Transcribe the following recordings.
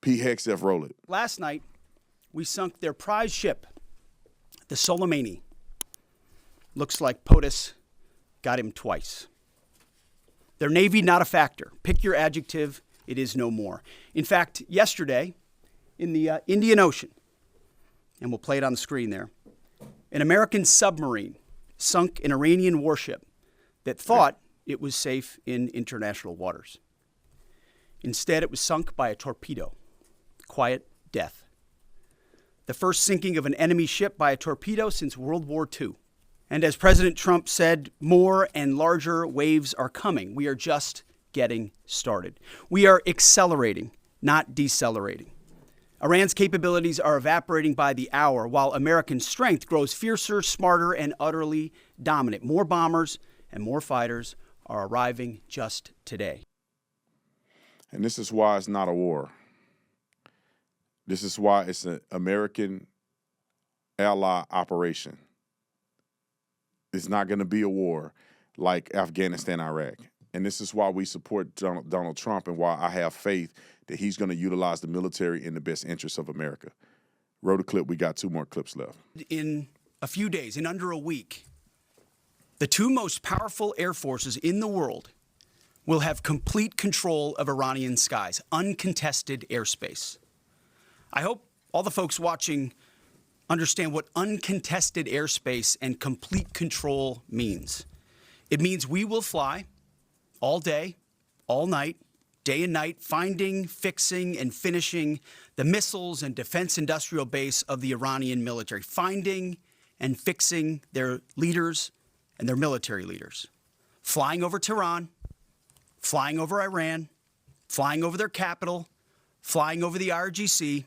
PHXF, roll it. Last night, we sunk their prize ship, the Soleimani. Looks like POTUS got him twice. Their Navy, not a factor. Pick your adjective, it is no more. In fact, yesterday, in the Indian Ocean, and we'll play it on the screen there, an American submarine sunk an Iranian warship that thought it was safe in international waters. Instead, it was sunk by a torpedo. Quiet death. The first sinking of an enemy ship by a torpedo since World War II. And as President Trump said, more and larger waves are coming. We are just getting started. We are accelerating, not decelerating. Iran's capabilities are evaporating by the hour, while American strength grows fiercer, smarter, and utterly dominant. More bombers and more fighters are arriving just today. And this is why it's not a war. This is why it's an American ally operation. It's not going to be a war like Afghanistan, Iraq. And this is why we support Donald Trump and why I have faith that he's going to utilize the military in the best interests of America. Roll the clip. We got 2 more clips left. In a few days, in under a week, the 2 most powerful air forces in the world will have complete control of Iranian skies, uncontested airspace. I hope all the folks watching understand what uncontested airspace and complete control means. It means we will fly all day, all night, day and night, finding, fixing, and finishing the missiles and defense industrial base of the Iranian military, finding and fixing their leaders and their military leaders, flying over Tehran, flying over Iran, flying over their capital, flying over the IRGC,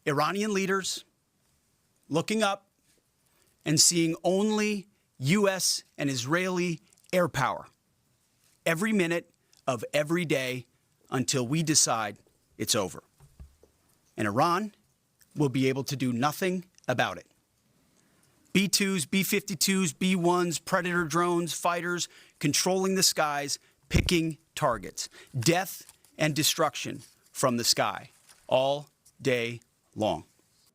Iranian leaders looking up and seeing only U.S. and Israeli air power every minute of every day until we decide it's over. And Iran will be able to do nothing about it. B-2s, B-52s, B-1s, Predator drones, fighters, controlling the skies, picking targets. Death and destruction from the sky all day long.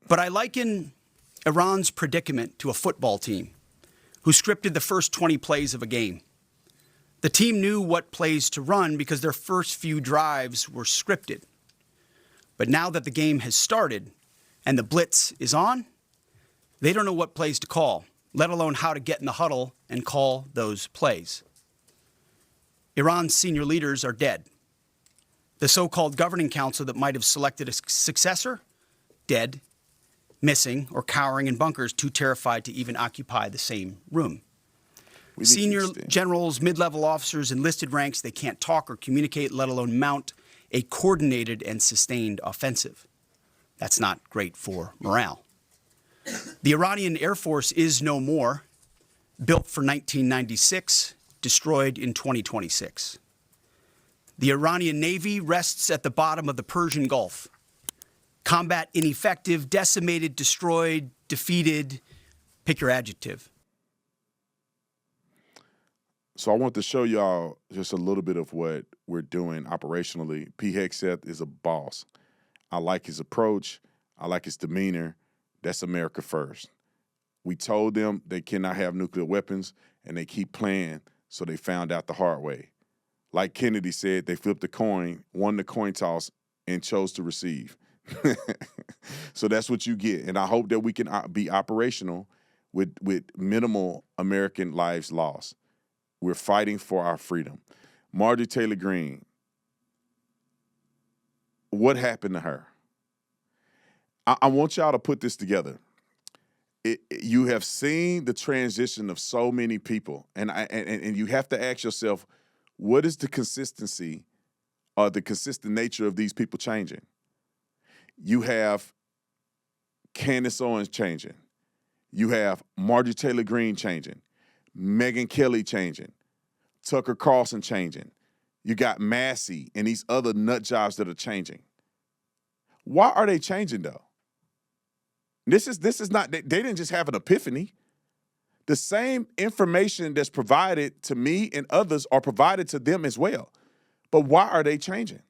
But I liken Iran's predicament to a football team who scripted the first 20 plays of a game. The team knew what plays to run because their first few drives were scripted. But now that the game has started and the blitz is on, they don't know what plays to call, let alone how to get in the huddle and call those plays. Iran's senior leaders are dead. The so-called governing council that might have selected a successor, dead, missing, or cowering in bunkers, too terrified to even occupy the same room. Senior generals, mid-level officers, enlisted ranks, they can't talk or communicate, let alone mount a coordinated and sustained offensive. That's not great for morale. The Iranian Air Force is no more, built for 1996, destroyed in 2026. The Iranian Navy rests at the bottom of the Persian Gulf. Combat ineffective, decimated, destroyed, defeated, pick your adjective. So I want to show y'all just a little bit of what we're doing operationally. PHXF is a boss. I like his approach. I like his demeanor. That's America first. We told them they cannot have nuclear weapons, and they keep playing, so they found out the hard way. Like Kennedy said, they flipped the coin, won the coin toss, and chose to receive. So that's what you get. And I hope that we can be operational with minimal American lives lost. We're fighting for our freedom. Marjorie Taylor Greene, what happened to her? I want y'all to put this together. You have seen the transition of so many people, and you have to ask yourself, what is the consistency or the consistent nature of these people changing? You have Candace Owens changing. You have Marjorie Taylor Greene changing. Megyn Kelly changing. Tucker Carlson changing. You got Massey and these other nut jobs that are changing. Why are they changing, though? This is not, they didn't just have an epiphany. The same information that's provided to me and others are provided to them as well. But why are they changing?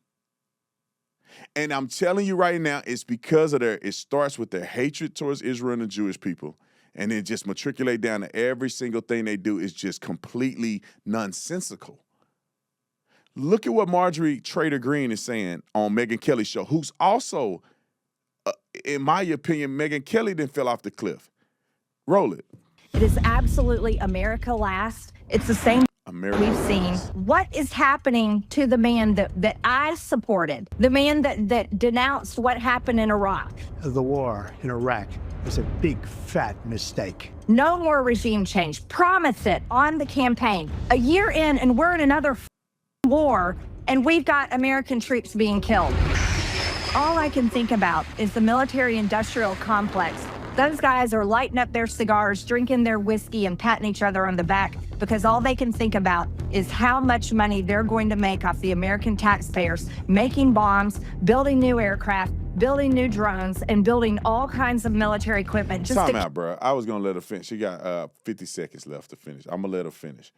And I'm telling you right now, it's because of it starts with their hatred towards Israel and the Jewish people, and then just matriculate down to every single thing they do is just completely nonsensical. Look at what Marjorie Trader Green is saying on Megyn Kelly's show, who's also, in my opinion, Megyn Kelly didn't fell off the cliff. Roll it. It is absolutely America last. It's the same America we've seen. What is happening to the man that I supported, the man that denounced what happened in Iraq? The war in Iraq was a big, fat mistake. No more regime change. Promise it on the campaign. A year in, and we're in another war, and we've got American troops being killed. All I can think about is the military-industrial complex. Those guys are lighting up their cigars, drinking their whiskey, and patting each other on the back because all they can think about is how much money they're going to make off the American taxpayers, making bombs, building new aircraft, building new drones, and building all kinds of military equipment. Time out, bro. I was going to let her finish. She got 50 seconds left to finish. I'm going to let her finish.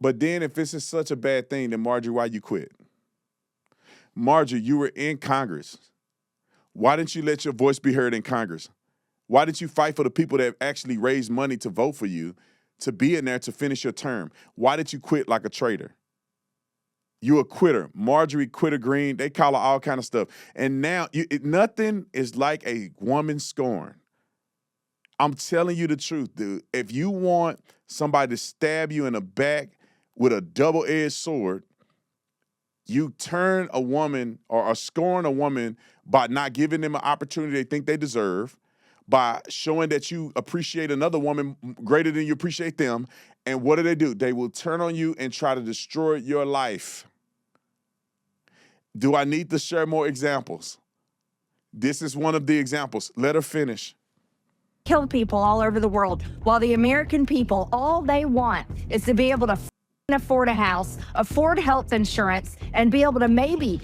But then if this is such a bad thing, then Marjorie, why you quit? Marjorie, you were in Congress. Why didn't you let your voice be heard in Congress? Why didn't you fight for the people that actually raised money to vote for you, to be in there to finish your term? Why did you quit like a traitor? You a quitter. Marjorie Quitter Green, they call her all kind of stuff. And now, nothing is like a woman scorned. I'm telling you the truth, dude. If you want somebody to stab you in the back with a double-edged sword, you turn a woman or scorn a woman by not giving them an opportunity they think they deserve, by showing that you appreciate another woman greater than you appreciate them. And what do? They will turn on you and try to destroy your life. Do I need to share more examples? This is one of the examples. Let her finish. Kill people all over the world, while the American people, all they want is to be able to afford a house, afford health insurance, and be able to maybe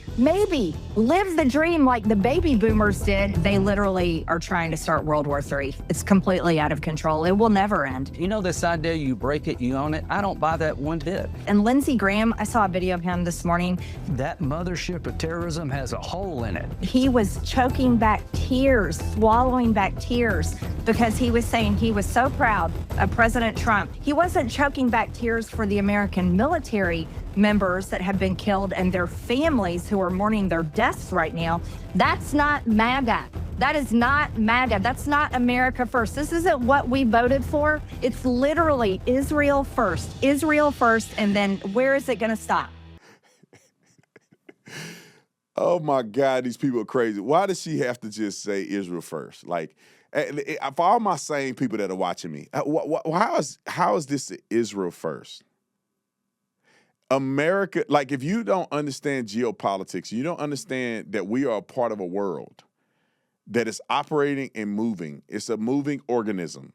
live the dream like the baby boomers did. They literally are trying to start World War III. It's completely out of control. It will never end. You know this idea, you break it, you own it? I don't buy that one bit. And Lindsey Graham, I saw a video of him this morning. That mothership of terrorism has a hole in it. He was choking back tears, swallowing back tears, because he was saying he was so proud of President Trump. He wasn't choking back tears for the American military members that have been killed and their families who are mourning their deaths right now. That's not MAGA. That is not MAGA. That's not America first. This isn't what we voted for. It's literally Israel first. Israel first, and then where is it going to stop? Oh my God, these people are crazy. Why does she have to just say Israel first? Like, for all my sane people that are watching me, how is this Israel first? America, like if you don't understand geopolitics, you don't understand that we are a part of a world that is operating and moving. It's a moving organism.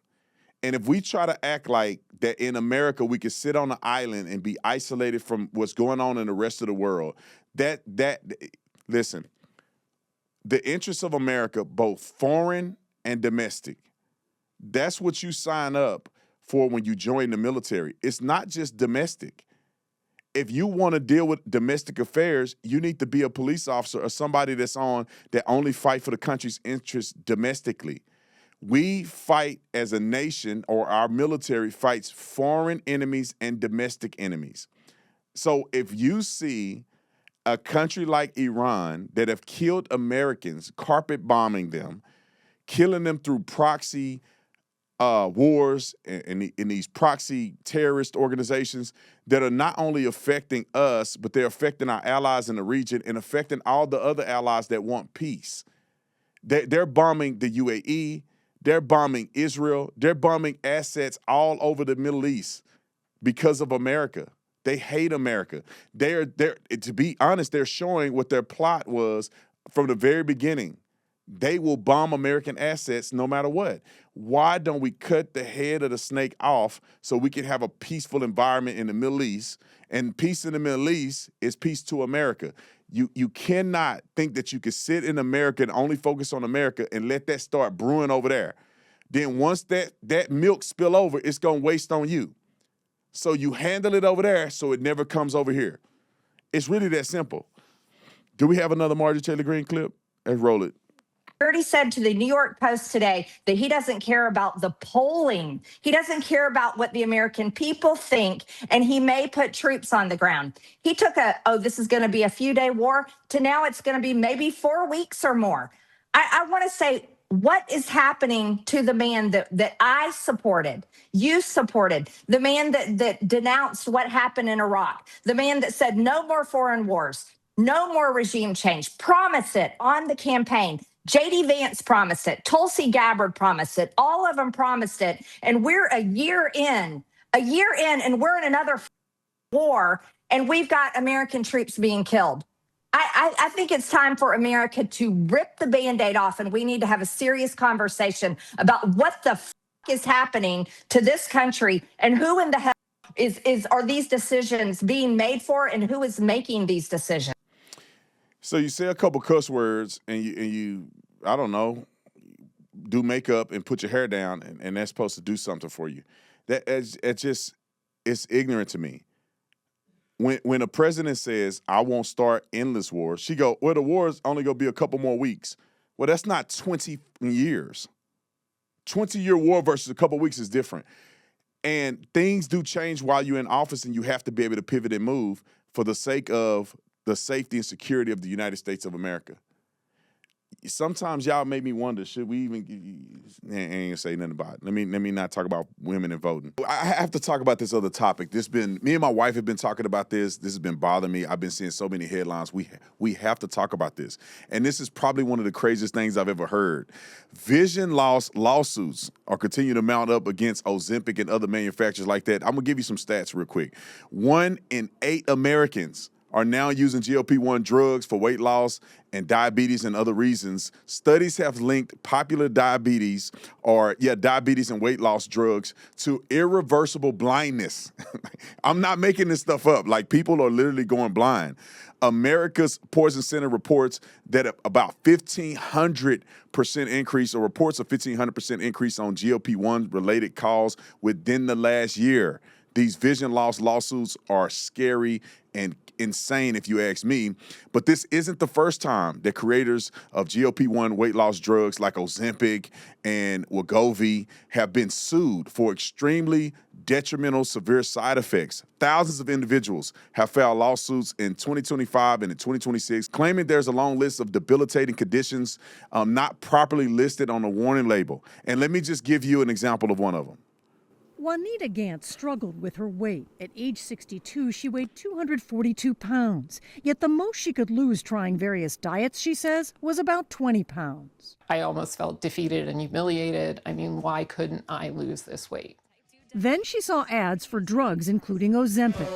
And if we try to act like that in America, we could sit on an island and be isolated from what's going on in the rest of the world, listen, the interests of America, both foreign and domestic, that's what you sign up for when you join the military. It's not just domestic. If you want to deal with domestic affairs, you need to be a police officer or somebody that only fight for the country's interests domestically. We fight as a nation, or our military fights foreign enemies and domestic enemies. So if you see a country like Iran that have killed Americans, carpet bombing them, killing them through proxy wars and these proxy terrorist organizations that are not only affecting us, but they're affecting our allies in the region and affecting all the other allies that want peace. They're bombing the UAE. They're bombing Israel. They're bombing assets all over the Middle East because of America. They hate America. They're to be honest, they're showing what their plot was from the very beginning. They will bomb American assets no matter what. Why don't we cut the head of the snake off so we can have a peaceful environment in the Middle East? And peace in the Middle East is peace to America. You cannot think that you can sit in America and only focus on America and let that start brewing over there. Then once that milk spill over, it's going to waste on you. So you handle it over there so it never comes over here. It's really that simple. Do we have another Marjorie Taylor Greene clip? Let's roll it. Already said to the New York Post today that he doesn't care about the polling. He doesn't care about what the American people think, and he may put troops on the ground. He took this is going to be a few-day war, to now it's going to be maybe 4 weeks or more. I want to say, what is happening to the man that I supported, you supported, the man that denounced what happened in Iraq, the man that said no more foreign wars, no more regime change, promise it on the campaign. J.D. Vance promised it. Tulsi Gabbard promised it. All of them promised it. And we're a year in, and we're in another war, and we've got American troops being killed. I think it's time for America to rip the Band-Aid off, and we need to have a serious conversation about what the is happening to this country and who in the hell are these decisions being made for, and who is making these decisions. So you say a couple cuss words, and you I don't know, do makeup and put your hair down, and that's supposed to do something for you. It's ignorant to me. When a president says, I won't start endless wars, she go, well, the war is only going to be a couple more weeks. Well, that's not 20 years. 20-year war versus a couple weeks is different. And things do change while you're in office, and you have to be able to pivot and move for the sake of the safety and security of the United States of America. Sometimes y'all make me wonder, should we even, I ain't gonna say nothing about it. Let me not talk about women and voting. I have to talk about this other topic. Me and my wife have been talking about this. This has been bothering me. I've been seeing so many headlines. We have to talk about this. And this is probably one of the craziest things I've ever heard. Vision loss lawsuits are continuing to mount up against Ozempic and other manufacturers like that. I'm gonna give you some stats real quick. 1 in 8 Americans are now using GLP-1 drugs for weight loss and diabetes and other reasons. Studies have linked popular diabetes and weight loss drugs to irreversible blindness. I'm not making this stuff up. Like, people are literally going blind. America's Poison Center reports that about 1,500% increase, or reports a 1,500% increase on GLP-1 related calls within the last year. These vision loss lawsuits are scary and insane, if you ask me. But this isn't the first time that creators of GLP-1 weight loss drugs like Ozempic and Wegovy have been sued for extremely detrimental, severe side effects. Thousands of individuals have filed lawsuits in 2025 and in 2026, claiming there's a long list of debilitating conditions not properly listed on the warning label. And let me just give you an example of one of them. Juanita Gantz struggled with her weight. At age 62, she weighed 242 pounds. Yet the most she could lose trying various diets, she says, was about 20 pounds. I almost felt defeated and humiliated. I mean, why couldn't I lose this weight? Then she saw ads for drugs, including Ozempic.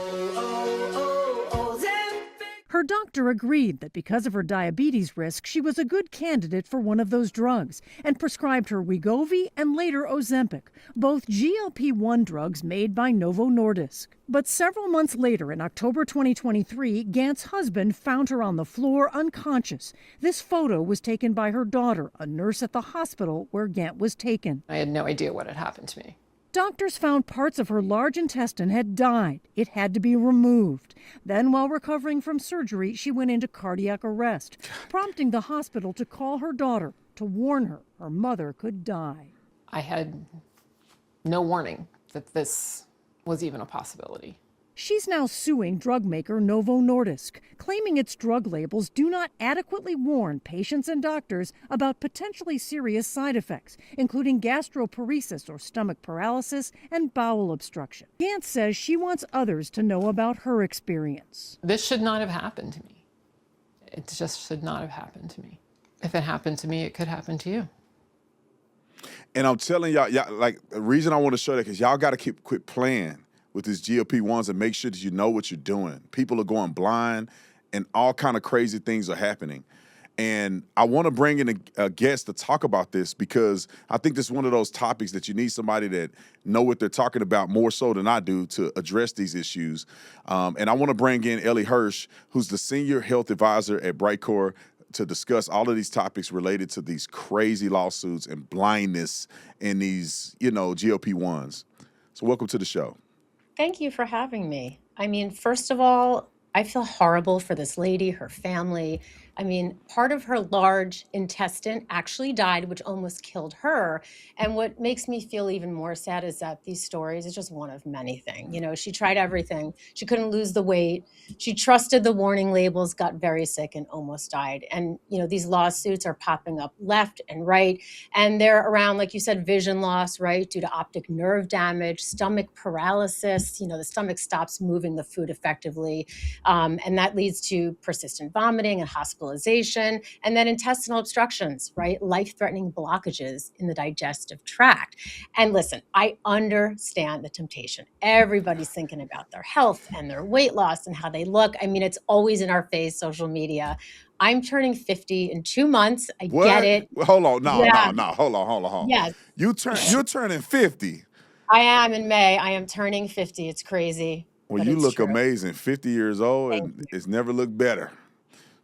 Her doctor agreed that because of her diabetes risk, she was a good candidate for one of those drugs and prescribed her Wegovy and later Ozempic, both GLP-1 drugs made by Novo Nordisk. But several months later, in October 2023, Gantz's husband found her on the floor unconscious. This photo was taken by her daughter, a nurse at the hospital where Gantz was taken. I had no idea what had happened to me. Doctors found parts of her large intestine had died. It had to be removed. Then, while recovering from surgery, she went into cardiac arrest, prompting the hospital to call her daughter to warn her her mother could die. I had no warning that this was even a possibility. She's now suing drug maker Novo Nordisk, claiming its drug labels do not adequately warn patients and doctors about potentially serious side effects, including gastroparesis or stomach paralysis and bowel obstruction. Gantz says she wants others to know about her experience. This should not have happened to me. It just should not have happened to me. If it happened to me, it could happen to you. And I'm telling y'all, like, the reason I want to show that, because y'all got to quit playing with these GLP-1s and make sure that you know what you're doing. People are going blind, and all kind of crazy things are happening. And I want to bring in a guest to talk about this, because I think this is one of those topics that you need somebody that know what they're talking about more so than I do to address these issues. And I want to bring in Ellie Hirsch, who's the Senior Health Advisor at Brightcore, to discuss all of these topics related to these crazy lawsuits and blindness in these, GLP-1s. So welcome to the show. Thank you for having me. I mean, first of all, I feel horrible for this lady, her family. I mean, part of her large intestine actually died, which almost killed her. And what makes me feel even more sad is that these stories is just one of many things. You know, she tried everything. She couldn't lose the weight. She trusted the warning labels, got very sick, and almost died. And, you know, these lawsuits are popping up left and right. And they're around, like you said, vision loss, right, due to optic nerve damage, stomach paralysis. You know, the stomach stops moving the food effectively. And that leads to persistent vomiting and hospitalization, and then intestinal obstructions, right? Life-threatening blockages in the digestive tract. And listen, I understand the temptation. Everybody's thinking about their health and their weight loss and how they look. I mean, it's always in our face, social media. I'm turning 50 in 2 months. I What? get it. Well, hold on, no, Yeah. no, no, hold on. Yes, You're turning 50. I am in May. I am turning 50. It's crazy, Well, but you it's look true. amazing. 50 years old, Thank and you. it's never looked better.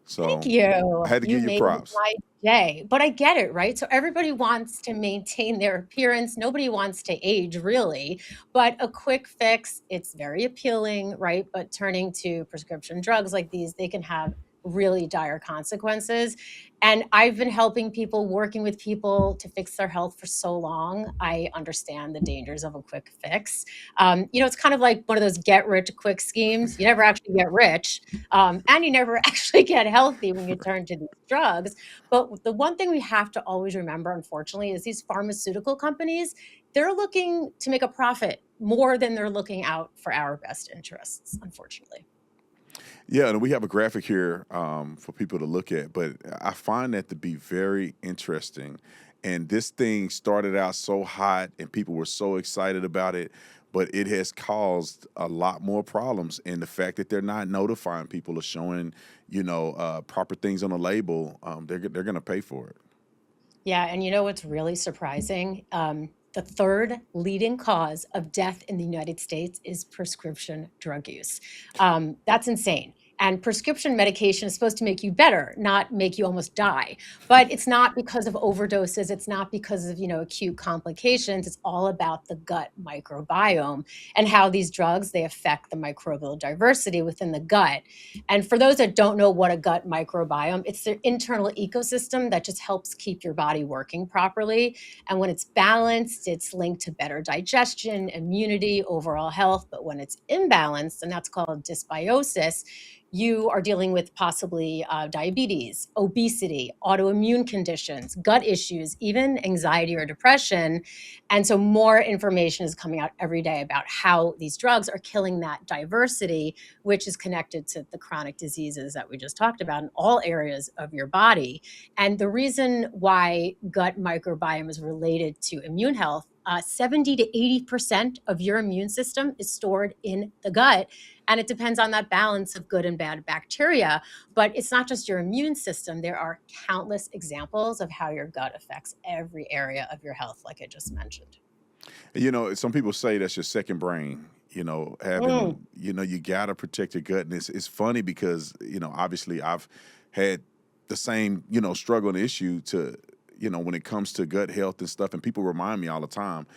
So Thank you. I had to You give you made props. my day. But I get it, right? So everybody wants to maintain their appearance. Nobody wants to age, really. But a quick fix, it's very appealing, right? But turning to prescription drugs like these, they can have really dire consequences. And I've been helping people, working with people to fix their health for so long. I understand the dangers of a quick fix. You know, it's kind of like one of those get rich quick schemes. You never actually get rich, and you never actually get healthy when you turn to these drugs. But the one thing we have to always remember, unfortunately, is these pharmaceutical companies, they're looking to make a profit more than they're looking out for our best interests, unfortunately. Yeah, and we have a graphic here for people to look at, but I find that to be very interesting. And this thing started out so hot and people were so excited about it, but it has caused a lot more problems. And the fact that they're not notifying people or showing, proper things on the label, they're going to pay for it. Yeah, and you know what's really surprising? The third leading cause of death in the United States is prescription drug use. That's insane. And prescription medication is supposed to make you better, not make you almost die. But it's not because of overdoses. It's not because of, acute complications. It's all about the gut microbiome and how these drugs, they affect the microbial diversity within the gut. And for those that don't know what a gut microbiome, it's the internal ecosystem that just helps keep your body working properly. And when it's balanced, it's linked to better digestion, immunity, overall health. But when it's imbalanced, and that's called dysbiosis, you are dealing with possibly diabetes, obesity, autoimmune conditions, gut issues, even anxiety or depression. And so more information is coming out every day about how these drugs are killing that diversity, which is connected to the chronic diseases that we just talked about in all areas of your body. And the reason why gut microbiome is related to immune health, 70 to 80% of your immune system is stored in the gut. And it depends on that balance of good and bad bacteria. But it's not just your immune system. There are countless examples of how your gut affects every area of your health, like I just mentioned. Some people say that's your second brain. Having, you got to protect your gut. And it's funny because, obviously I've had the same, struggle and issue to, when it comes to gut health and stuff. And people remind me all the time,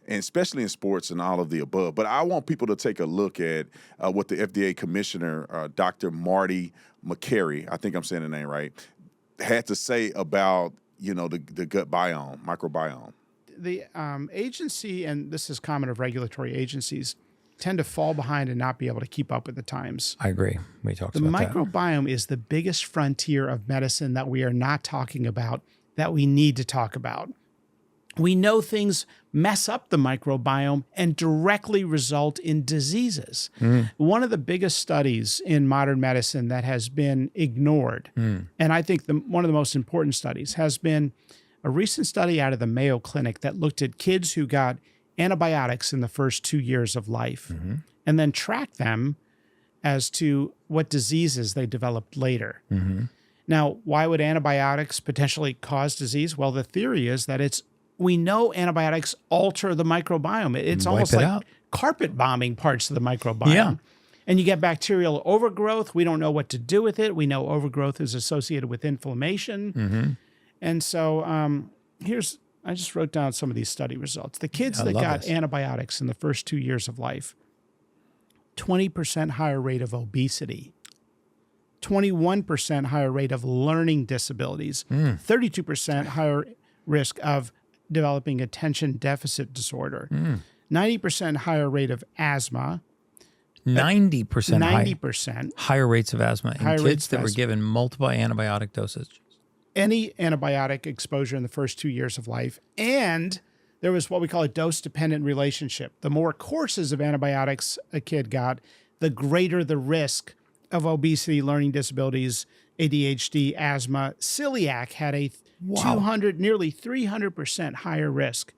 and especially in sports and all of the above. But I want people to take a look at what the FDA commissioner, Dr. Marty McCary, I think I'm saying the name right, had to say about, the gut microbiome. The agency, and this is common of regulatory agencies, tend to fall behind and not be able to keep up with the times. I agree. We talked about that. The microbiome is the biggest frontier of medicine that we are not talking about, that we need to talk about. We know things mess up the microbiome and directly result in diseases. One of the biggest studies in modern medicine that has been ignored, and I think one of the most important studies, has been a recent study out of the Mayo Clinic that looked at kids who got antibiotics in the first 2 years of life and then tracked them as to what diseases they developed later. Now, why would antibiotics potentially cause disease? Well, the theory is that we know antibiotics alter the microbiome. It's almost like carpet bombing parts of the microbiome. Yeah. And you get bacterial overgrowth. We don't know what to do with it. We know overgrowth is associated with inflammation. And so I just wrote down some of these study results. The kids that got antibiotics in the first 2 years of life, 20% higher rate of obesity. 21% higher rate of learning disabilities, 32% higher risk of developing attention deficit disorder, 90% higher rate of asthma, 90% higher rates of asthma in kids that were given multiple antibiotic dosage. Any antibiotic exposure in the first 2 years of life. And there was what we call a dose-dependent relationship. The more courses of antibiotics a kid got, the greater the risk of obesity, learning disabilities, ADHD, asthma. Celiac had a 200, nearly 300% higher risk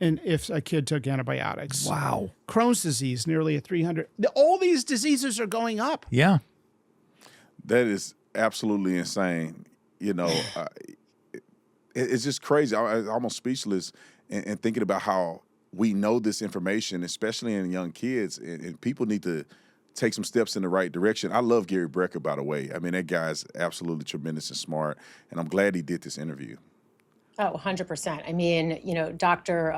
if a kid took antibiotics. Wow. Crohn's disease, nearly a 300. All these diseases are going up. Yeah. That is absolutely insane. You know, it's just crazy. I'm almost speechless and thinking about how we know this information, especially in young kids, and people need to take some steps in the right direction. I love Gary Brecker, by the way. I mean, that guy's absolutely tremendous and smart, and I'm glad he did this interview. Oh, 100%. I mean, you know, Dr.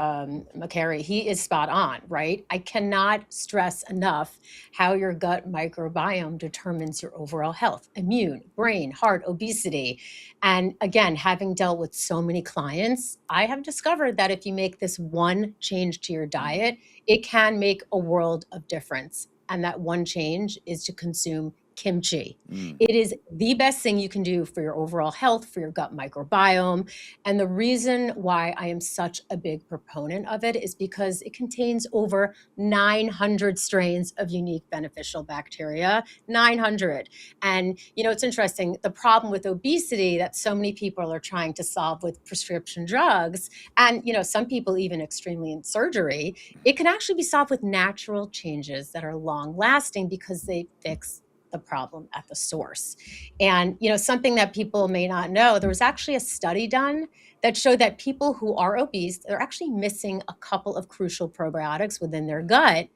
McCary, he is spot on, right? I cannot stress enough how your gut microbiome determines your overall health, immune, brain, heart, obesity. And again, having dealt with so many clients, I have discovered that if you make this one change to your diet, it can make a world of difference. And that one change is to consume kimchi. It is the best thing you can do for your overall health, for your gut microbiome. And the reason why I am such a big proponent of it is because it contains over 900 strains of unique beneficial bacteria, 900. And, you know, it's interesting, the problem with obesity that so many people are trying to solve with prescription drugs, and, you know, some people even extremely in surgery, it can actually be solved with natural changes that are long lasting because they fix the problem at the source. And, you know, something that people may not know, there was actually a study done that showed that people who are obese, they're actually missing a couple of crucial probiotics within their gut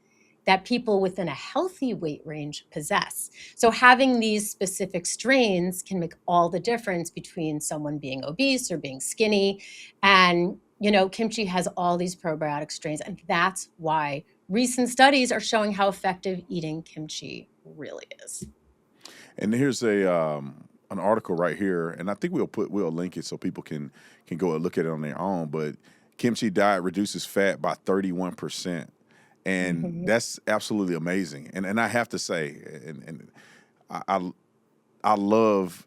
that people within a healthy weight range possess. So having these specific strains can make all the difference between someone being obese or being skinny. And, you know, kimchi has all these probiotic strains, and that's why recent studies are showing how effective eating kimchi really is. And here's an article right here, and I think we'll link it so people can go and look at it on their own. But kimchi diet reduces fat by 31%, and that's absolutely amazing. And I have to say, and I love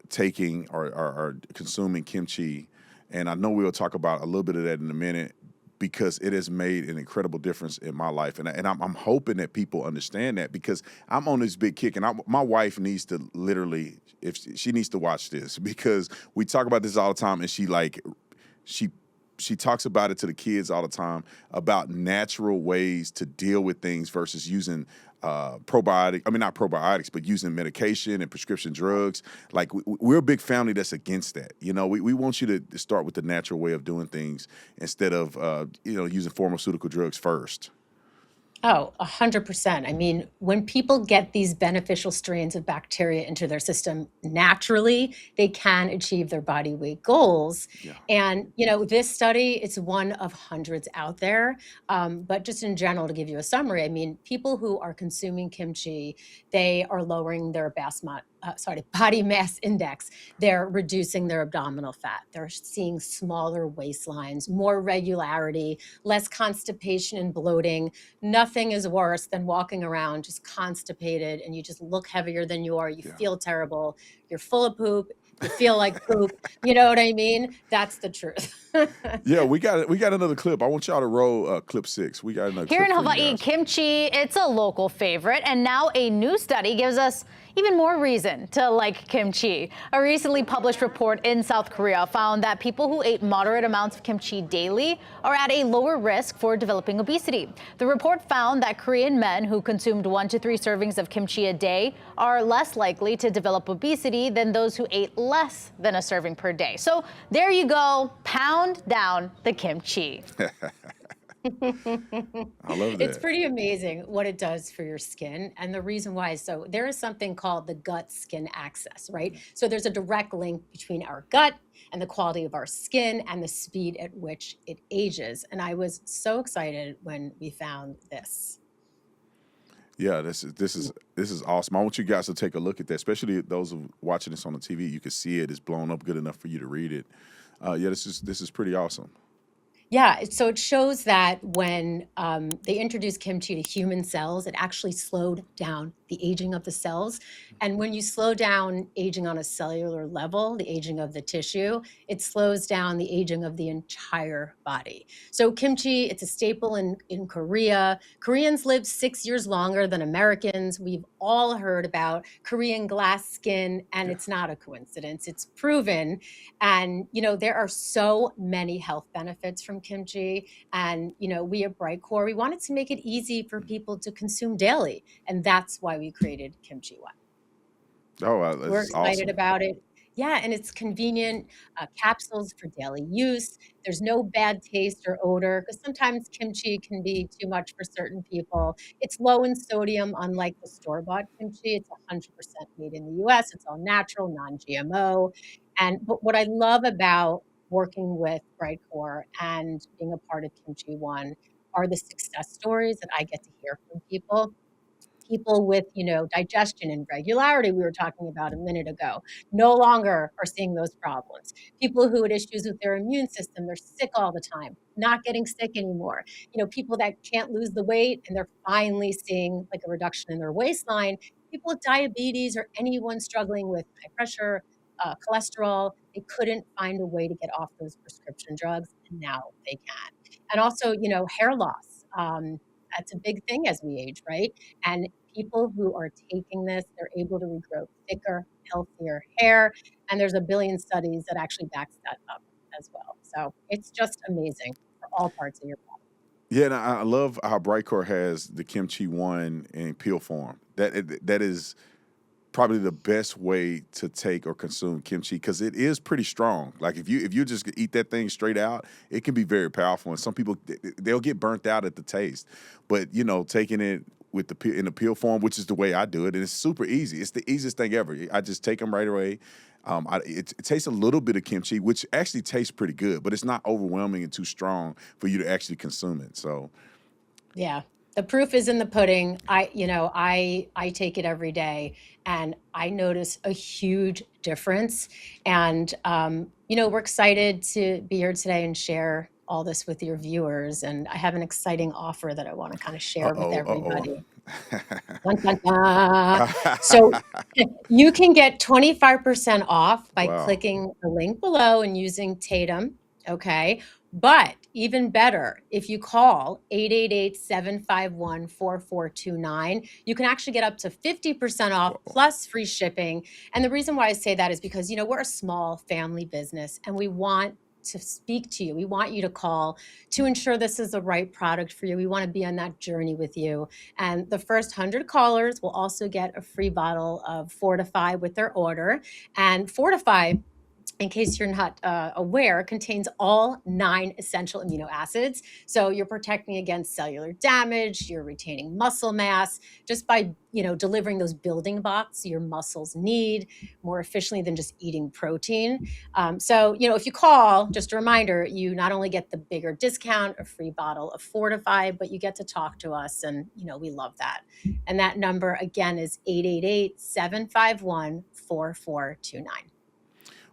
taking or consuming kimchi, and I know we'll talk about a little bit of that in a minute, because it has made an incredible difference in my life. And I'm hoping that people understand that, because I'm on this big kick, and my wife needs to literally, if she needs to watch this, because we talk about this all the time, and she talks about it to the kids all the time about natural ways to deal with things versus using not probiotics, but using medication and prescription drugs. Like, we're a big family that's against that. You know, we want you to start with the natural way of doing things instead of, using pharmaceutical drugs first. Oh, 100%. I mean, when people get these beneficial strains of bacteria into their system naturally, they can achieve their body weight goals. Yeah. And, you know, this study, it's one of hundreds out there. But just in general, to give you a summary, I mean, people who are consuming kimchi, they are lowering their body mass index. They're reducing their abdominal fat. They're seeing smaller waistlines, more regularity, less constipation and bloating. Nothing is worse than walking around just constipated and you just look heavier than you are. You feel terrible. You're full of poop. You feel like poop. You know what I mean? That's the truth. Yeah, we got another clip. I want y'all to roll clip 6. We got another Here clip in Hawaii, kimchi, it's a local favorite, and now a new study gives us even more reason to like kimchi. A recently published report in South Korea found that people who ate moderate amounts of kimchi daily are at a lower risk for developing obesity. The report found that Korean men who consumed 1 to 3 servings of kimchi a day are less likely to develop obesity than those who ate less than a serving per day. So there you go, pound down the kimchi. I love that. It's pretty amazing what it does for your skin. And the reason why, so there is something called the gut-skin axis, right? So there's a direct link between our gut and the quality of our skin and the speed at which it ages. And I was so excited when we found this. Yeah, this is awesome. I want you guys to take a look at that, especially those of watching this on the TV. You can see it. It's blown up good enough for you to read it. Yeah, this is pretty awesome. Yeah, so it shows that when they introduced kimchi to human cells, it actually slowed down the aging of the cells. And when you slow down aging on a cellular level, the aging of the tissue, it slows down the aging of the entire body. So kimchi, it's a staple in Korea. Koreans live 6 years longer than Americans. We've all heard about Korean glass skin, and it's not a coincidence. It's proven. And, there are so many health benefits from kimchi. And, we at Brightcore, we wanted to make it easy for people to consume daily. And that's why we created Kimchi One. Oh, We're that's excited awesome. about it. Yeah, and it's convenient capsules for daily use. There's no bad taste or odor because sometimes kimchi can be too much for certain people. It's low in sodium, unlike the store-bought kimchi. It's 100% made in the U.S. It's all natural, non-GMO. But what I love about working with Brightcore and being a part of Kimchi One are the success stories that I get to hear from people with, digestion and regularity we were talking about a minute ago, no longer are seeing those problems. People who had issues with their immune system, they're sick all the time, not getting sick anymore. People that can't lose the weight and they're finally seeing like a reduction in their waistline. People with diabetes or anyone struggling with high pressure, cholesterol, they couldn't find a way to get off those prescription drugs, and now they can. And also, hair loss. That's a big thing as we age, right? And people who are taking this, they're able to regrow thicker, healthier hair. And there's a billion studies that actually backs that up as well. So it's just amazing for all parts of your body. Yeah, and I love how Brightcore has the Kimchi One in peel form. That is probably the best way to take or consume kimchi because it is pretty strong. Like if you just eat that thing straight out, it can be very powerful. And some people they'll get burnt out at the taste, but taking it with in the peel form, which is the way I do it, and it's super easy. It's the easiest thing ever. I just take them right away. It tastes a little bit of kimchi, which actually tastes pretty good, but it's not overwhelming and too strong for you to actually consume it. So, yeah. The proof is in the pudding. I take it every day and I notice a huge difference. And, we're excited to be here today and share all this with your viewers. And I have an exciting offer that I want to kind of share with everybody. Dun, dun, dun. So you can get 25% off by clicking the link below and using Tatum. Okay. But even better, if you call 888-751-4429, you can actually get up to 50% off plus free shipping. And the reason why I say that is because, we're a small family business and we want to speak to you. We want you to call to ensure this is the right product for you. We want to be on that journey with you. And the first 100 callers will also get a free bottle of Fortify with their order. And Fortify, in case you're not aware, contains all 9 essential amino acids. So you're protecting against cellular damage, you're retaining muscle mass just by, delivering those building blocks your muscles need more efficiently than just eating protein. So, if you call, just a reminder, you not only get the bigger discount, a free bottle of Fortify, but you get to talk to us. And, we love that. And that number, again, is 888-751-4429.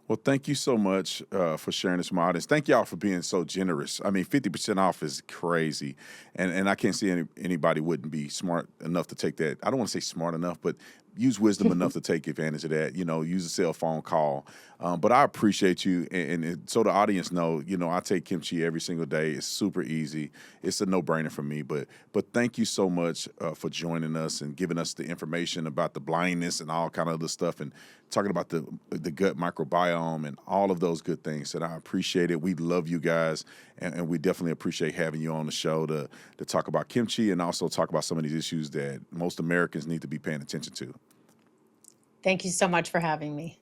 Well, thank you so much for sharing this with my audience. Thank y'all for being so generous. I mean, 50% off is crazy. And I can't see anybody wouldn't be smart enough to take that. I don't want to say smart enough, but use wisdom enough to take advantage of that. Use a cell phone call. But I appreciate you. And so the audience know, I take kimchi every single day. It's super easy. It's a no-brainer for me. But thank you so much for joining us and giving us the information about the blindness and all kind of other stuff and talking about the gut microbiome and all of those good things. And I appreciate it. We love you guys. And we definitely appreciate having you on the show to talk about kimchi and also talk about some of these issues that most Americans need to be paying attention to. Thank you so much for having me.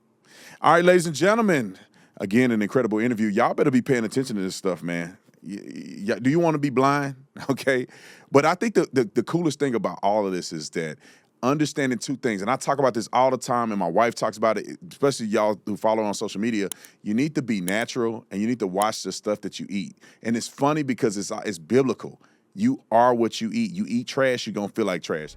All right, ladies and gentlemen, again, an incredible interview. Y'all better be paying attention to this stuff, man. Do you want to be blind? Okay. But I think the coolest thing about all of this is that understanding 2 things, and I talk about this all the time, and my wife talks about it, especially y'all who follow on social media. You need to be natural, and you need to watch the stuff that you eat. And it's funny because it's biblical. You are what you eat. You eat trash, you're going to feel like trash.